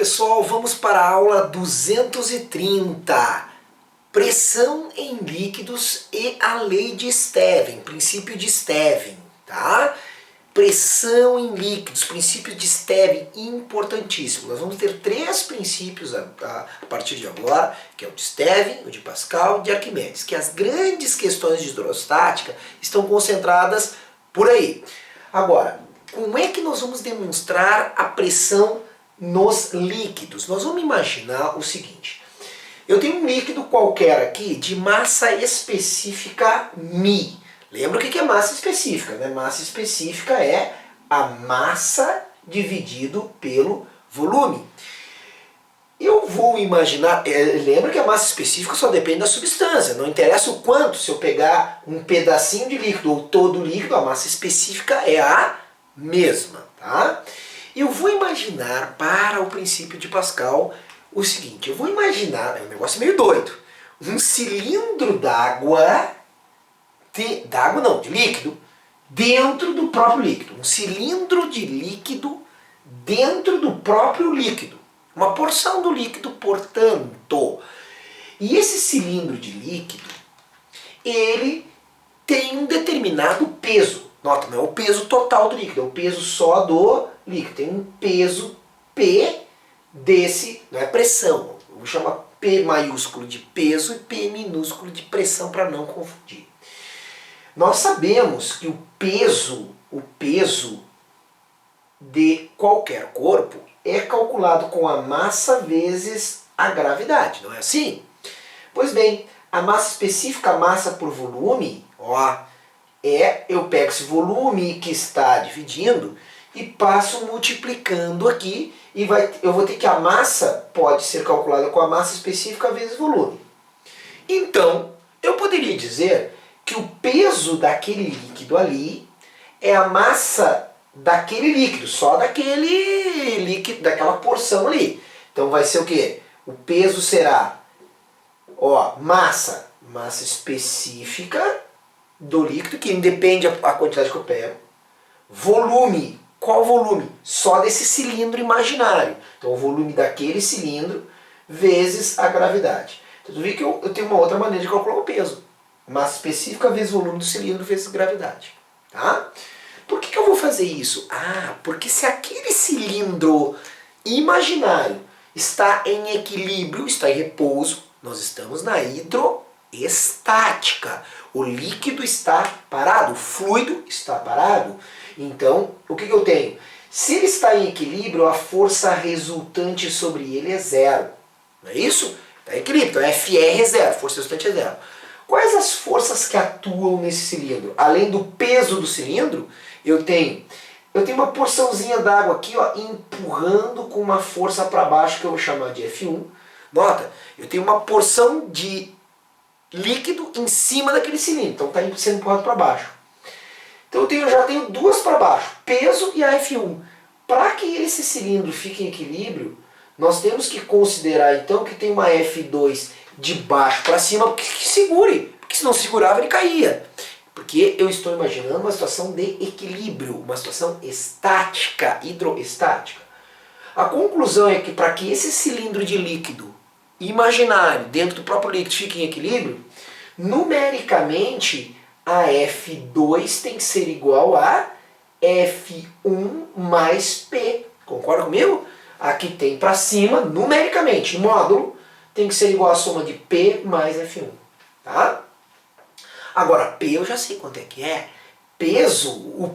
pessoal, vamos para a aula 230. Pressão em líquidos e a lei de Stevin, princípio de Stevin, tá? Pressão em líquidos, princípio de Stevin, importantíssimo. Nós vamos ter três princípios a partir de agora, que é o de Stevin, o de Pascal e de Arquimedes, que as grandes questões de hidrostática estão concentradas por aí. Agora, como é que nós vamos demonstrar a pressão nos líquidos? Nós vamos imaginar o seguinte: eu tenho um líquido qualquer aqui de massa específica μ. Lembra o que é massa específica, né? Massa específica é a massa dividido pelo volume. Eu vou imaginar, lembra que a massa específica só depende da substância, não interessa o quanto, se eu pegar um pedacinho de líquido ou todo o líquido, a massa específica é a mesma, tá? Eu vou imaginar para o princípio de Pascal o seguinte: eu vou imaginar, é um negócio meio doido, um cilindro d'água, de líquido, dentro do próprio líquido. Um cilindro de líquido dentro do próprio líquido. Uma porção do líquido, portanto. E esse cilindro de líquido, ele tem um determinado peso. Nota, não é o peso total do líquido, é o peso só do líquido. Tem um peso P desse, não é pressão. Eu vou chamar P maiúsculo de peso e P minúsculo de pressão para não confundir. Nós sabemos que o peso de qualquer corpo é calculado com a massa vezes a gravidade, não é assim? Pois bem, a massa específica, a massa por volume, eu pego esse volume que está dividindo e passo multiplicando aqui e eu vou ter que a massa pode ser calculada com a massa específica vezes volume. Então, eu poderia dizer que o peso daquele líquido ali é a massa daquele líquido, só daquele líquido, daquela porção ali. Então vai ser o quê? O peso será, massa específica do líquido, que independe a quantidade que eu pego. Volume, qual volume? Só desse cilindro imaginário. Então o volume daquele cilindro vezes a gravidade. Então tu vê que eu tenho uma outra maneira de calcular o peso. Massa específica vezes volume do cilindro vezes gravidade. Tá? Por que eu vou fazer isso? Porque se aquele cilindro imaginário está em equilíbrio, está em repouso, nós estamos na hidroestática. O líquido está parado, o fluido está parado. Então, o que eu tenho? Se ele está em equilíbrio, a força resultante sobre ele é zero. Não é isso? Está em equilíbrio, então FR é zero, força resultante é zero. Quais as forças que atuam nesse cilindro? Além do peso do cilindro, eu tenho uma porçãozinha d'água aqui, empurrando com uma força para baixo, que eu vou chamar de F1. Nota, eu tenho uma porção de líquido em cima daquele cilindro, então está sendo empurrado para baixo. Então eu já tenho duas para baixo, peso e a F1. Para que esse cilindro fique em equilíbrio, nós temos que considerar então que tem uma F2 de baixo para cima, porque segure, porque se não segurava ele caía. Porque eu estou imaginando uma situação de equilíbrio, uma situação estática, hidroestática. A conclusão é que para que esse cilindro de líquido imaginário dentro do próprio líquido fique em equilíbrio, numericamente a F2 tem que ser igual a F1 mais P. Concorda comigo? Aqui tem para cima, numericamente, módulo, tem que ser igual à soma de P mais F1. Tá? Agora, P eu já sei quanto é que é. O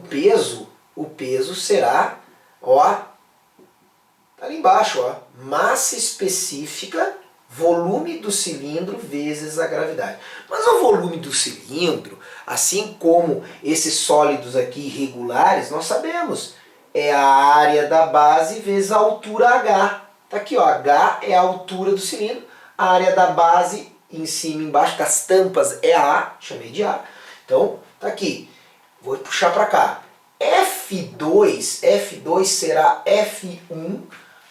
peso será, tá ali embaixo, massa específica, volume do cilindro vezes a gravidade. Mas o volume do cilindro, assim como esses sólidos aqui irregulares, nós sabemos, é a área da base vezes a altura H. Tá aqui, H é a altura do cilindro. A área da base, em cima e embaixo das tampas, é a A, chamei de A. Então, tá aqui. Vou puxar para cá. F2 será F1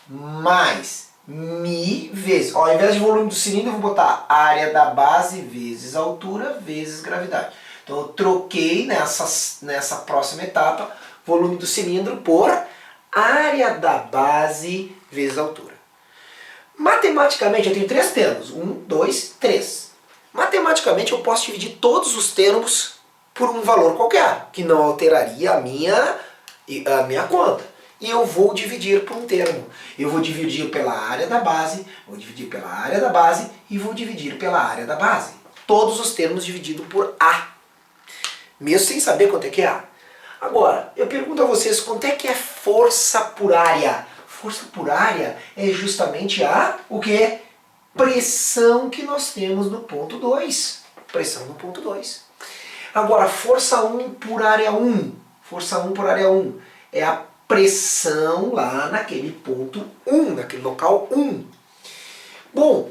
mais μ vezes, ao invés de volume do cilindro, eu vou botar área da base vezes altura vezes gravidade. Então eu troquei nessa próxima etapa volume do cilindro por área da base vezes altura. Matematicamente eu tenho três termos. 1, 2, 3. Matematicamente eu posso dividir todos os termos por um valor qualquer, que não alteraria a minha conta. E eu vou dividir por um termo. Eu vou dividir pela área da base, vou dividir pela área da base e vou dividir pela área da base. Todos os termos divididos por A. Mesmo sem saber quanto é que é A. Agora, eu pergunto a vocês, quanto é que é força por área? Força por área é justamente o quê? Pressão que nós temos no ponto 2. Pressão no ponto 2. Agora, força 1 por área 1. Força 1 por área 1 é a pressão lá naquele ponto 1, naquele local 1. Bom,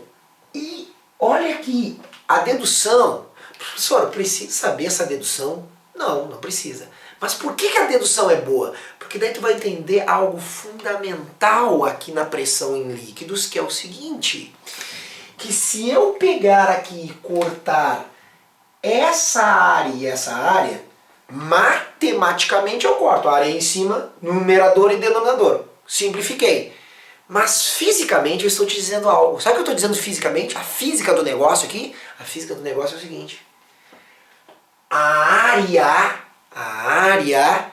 e olha aqui, a dedução. Professor, precisa saber essa dedução? Não, não precisa. Mas por que a dedução é boa? Porque daí tu vai entender algo fundamental aqui na pressão em líquidos, que é o seguinte, que se eu pegar aqui e cortar essa área e essa área, matematicamente eu corto a área em cima, numerador e denominador. Simplifiquei. Mas fisicamente eu estou te dizendo algo. Sabe o que eu estou dizendo fisicamente? A física do negócio aqui? A física do negócio é o seguinte. A área,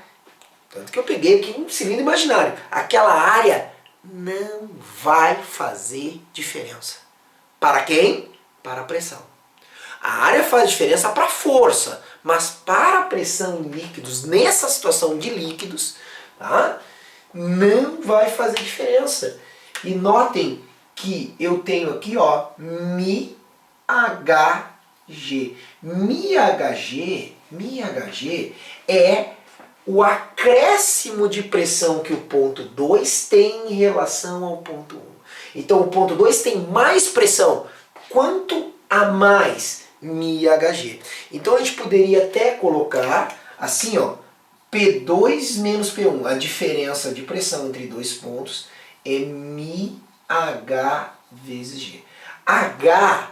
tanto que eu peguei aqui um cilindro imaginário, aquela área não vai fazer diferença. Para quem? Para a pressão. A área faz diferença para a força, mas para a pressão em líquidos, nessa situação de líquidos, tá? Não vai fazer diferença. E notem que eu tenho aqui, ó, μHg. μHg é o acréscimo de pressão que o ponto 2 tem em relação ao ponto 1. Então o ponto 2 tem mais pressão. Quanto a mais? μHg. Então a gente poderia até colocar assim, ó, P2 menos P1. A diferença de pressão entre dois pontos é μH vezes G. H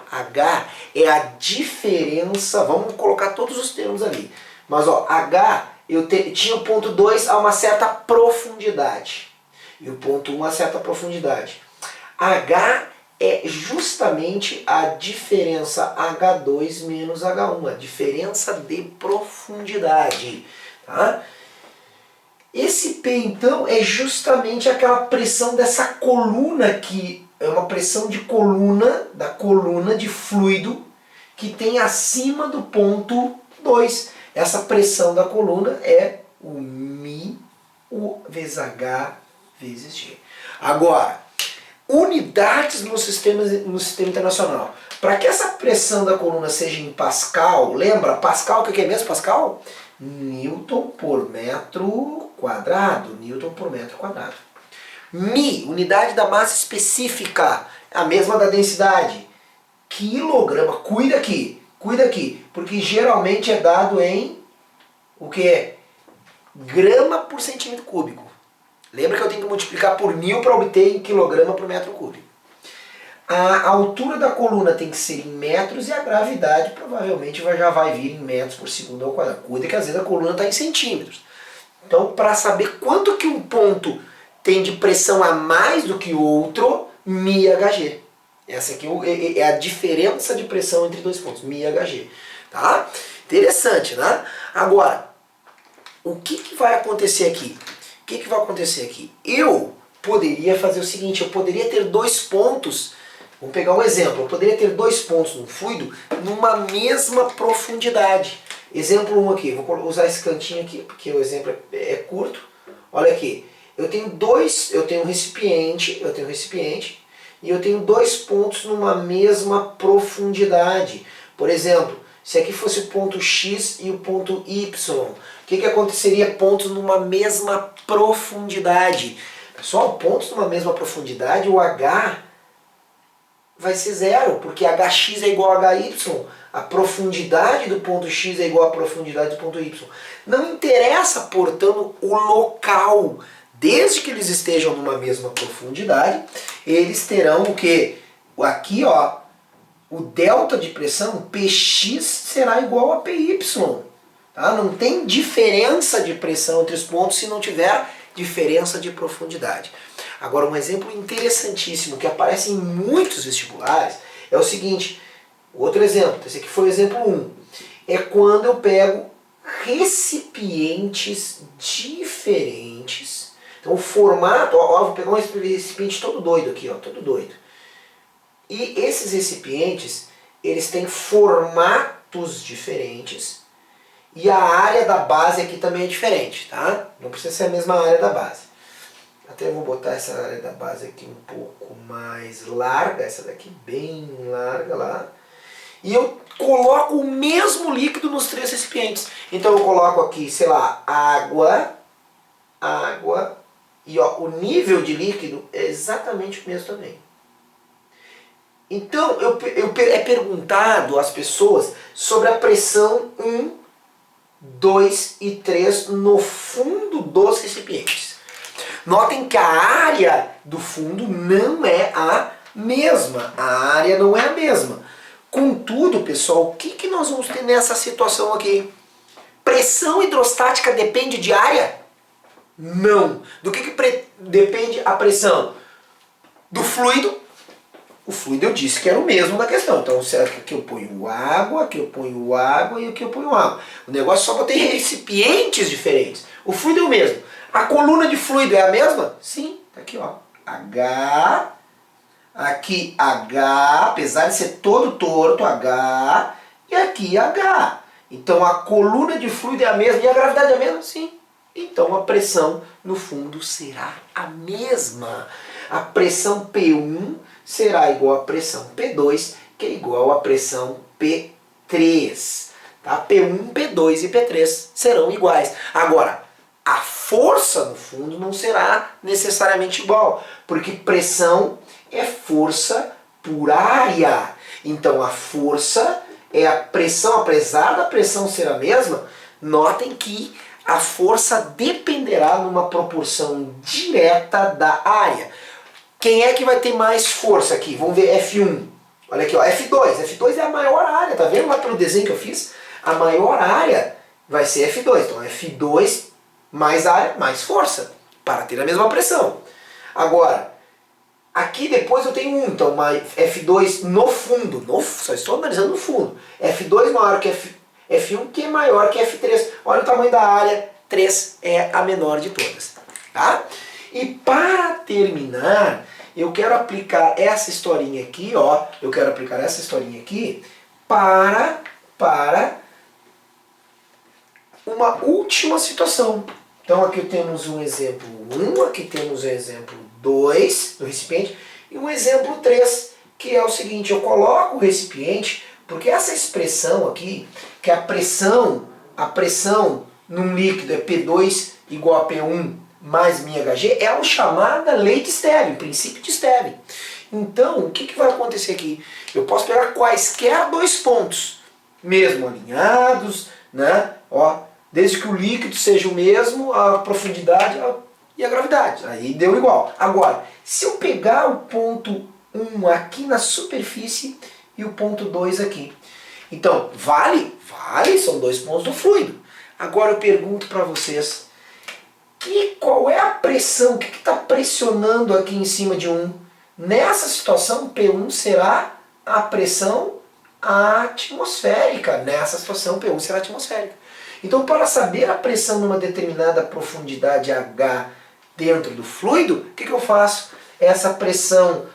é a diferença, vamos colocar todos os termos ali. Mas ó, H, tinha o ponto 2 a uma certa profundidade. E o ponto 1 a certa profundidade. H é justamente a diferença H2 menos H1, a diferença de profundidade. Tá? Esse P, então, é justamente aquela pressão dessa coluna que é uma pressão de coluna, da coluna de fluido que tem acima do ponto 2. Essa pressão da coluna é o μ vezes H vezes G. Agora, unidades no sistema internacional. Para que essa pressão da coluna seja em Pascal, lembra? Pascal, o que é mesmo Pascal? Newton por metro quadrado. Newton por metro quadrado. Mi, unidade da massa específica, a mesma da densidade. Quilograma, cuida aqui, porque geralmente é dado em o que? Grama por centímetro cúbico. Lembra que eu tenho que multiplicar por 1000 para obter em quilograma por metro cúbico. A altura da coluna tem que ser em metros e a gravidade provavelmente já vai vir em metros por segundo ao quadrado. Cuida que às vezes a coluna está em centímetros. Então, para saber quanto que um ponto tem de pressão a mais do que o outro, μHg. Essa aqui é a diferença de pressão entre dois pontos, μHg. Tá? Interessante, né? Agora, o que vai acontecer aqui? O que vai acontecer aqui? Eu poderia fazer o seguinte, eu poderia ter dois pontos, vamos pegar um exemplo, eu poderia ter dois pontos no fluido numa mesma profundidade. Exemplo 1 aqui, vou usar esse cantinho aqui, porque o exemplo é curto. Olha aqui, eu tenho um recipiente, e eu tenho dois pontos numa mesma profundidade. Por exemplo, se aqui fosse o ponto X e o ponto Y, o que aconteceria pontos numa mesma profundidade? Pessoal, pontos numa mesma profundidade, o H vai ser zero, porque Hx é igual a Hy. A profundidade do ponto X é igual à profundidade do ponto Y. Não interessa, portanto, o local. Desde que eles estejam numa mesma profundidade, eles terão o quê? Aqui, ó, o delta de pressão, Px, será igual a Py. Tá? Não tem diferença de pressão entre os pontos se não tiver diferença de profundidade. Agora, um exemplo interessantíssimo que aparece em muitos vestibulares é o seguinte, outro exemplo, esse aqui foi o exemplo 1, é quando eu pego recipientes diferentes. Então o formato, ó, vou pegar um recipiente todo doido aqui, ó, todo doido. E esses recipientes, eles têm formatos diferentes e a área da base aqui também é diferente, tá? Não precisa ser a mesma área da base. Até vou botar essa área da base aqui um pouco mais larga, essa daqui bem larga lá. E eu coloco o mesmo líquido nos 3 recipientes. Então eu coloco aqui, sei lá, água, e ó, o nível de líquido é exatamente o mesmo também. Então é perguntado às pessoas sobre a pressão 1, 2 e 3 no fundo dos recipientes. Notem que a área do fundo não é a mesma. A área não é a mesma. Contudo, pessoal, o que nós vamos ter nessa situação aqui? Pressão hidrostática depende de área? Não. Do que depende a pressão? Do fluido. O fluido eu disse que era o mesmo da questão. Então, aqui eu ponho água, aqui eu ponho água e aqui eu ponho água. O negócio é só botei recipientes diferentes. O fluido é o mesmo. A coluna de fluido é a mesma? Sim. Tá aqui, ó. H... Aqui H, apesar de ser todo torto, H, e aqui H. Então a coluna de fluido é a mesma e a gravidade é a mesma? Sim. Então a pressão no fundo será a mesma. A pressão P1 será igual à pressão P2, que é igual à pressão P3. Tá? P1, P2 e P3 serão iguais. Agora, a força no fundo não será necessariamente igual, porque pressão é força por área. Então a força é a pressão, apesar da pressão ser a mesma, notem que a força dependerá numa proporção direta da área. Quem é que vai ter mais força aqui? Vamos ver F1. Olha aqui, ó, F2. F2 é a maior área, tá vendo lá pelo desenho que eu fiz? A maior área vai ser F2. Então F2 mais área, mais força, para ter a mesma pressão. Agora, aqui depois eu tenho 1, então F2 no fundo, só estou analisando no fundo. F2 maior que F1, que é maior que F3. Olha o tamanho da área, 3 é a menor de todas. Tá? E para terminar, eu quero aplicar essa historinha aqui, ó. Eu quero aplicar essa historinha aqui para uma última situação. Então aqui temos um exemplo 1, aqui temos um exemplo 2 do recipiente e um exemplo 3, que é o seguinte, eu coloco o recipiente, porque essa expressão aqui, que a pressão num líquido é P2 igual a P1 mais μHg, é a chamada lei de Stevin, princípio de Stevin. Então, o que vai acontecer aqui? Eu posso pegar quaisquer 2 pontos, mesmo alinhados, né? Ó, desde que o líquido seja o mesmo, a profundidade e a gravidade. Aí deu igual. Agora, se eu pegar o ponto 1 aqui na superfície e o ponto 2 aqui. Então, vale? Vale, são 2 pontos do fluido. Agora eu pergunto para vocês, qual é a pressão? O que está pressionando aqui em cima de 1? Nessa situação, P1 será a pressão atmosférica. Nessa situação, P1 será atmosférica. Então, para saber a pressão numa determinada profundidade H dentro do fluido, o que eu faço? Essa pressão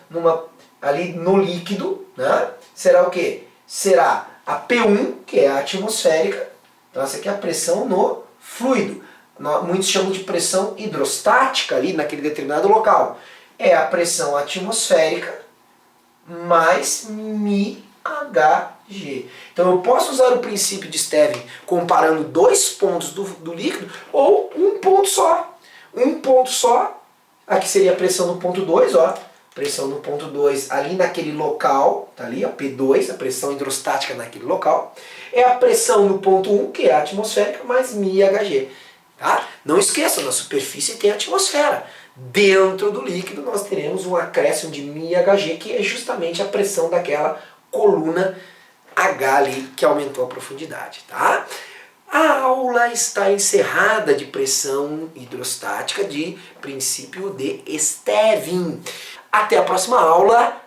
ali no líquido, né, será o quê? Será a P1, que é a atmosférica. Então, essa aqui é a pressão no fluido. Muitos chamam de pressão hidrostática ali naquele determinado local. É a pressão atmosférica mais μHg. Então eu posso usar o princípio de Stevin comparando 2 pontos do líquido ou um ponto só. Um ponto só, aqui seria a pressão no ponto 2, ó. Pressão no ponto 2 ali naquele local, tá ali, a P2, a pressão hidrostática naquele local. É a pressão no ponto 1, que é a atmosférica, mais μHg. Tá? Não esqueça, na superfície tem a atmosfera. Dentro do líquido nós teremos um acréscimo de μHg, que é justamente a pressão daquela coluna H ali que aumentou a profundidade. Tá? A aula está encerrada de pressão hidrostática de princípio de Stevin. Até a próxima aula.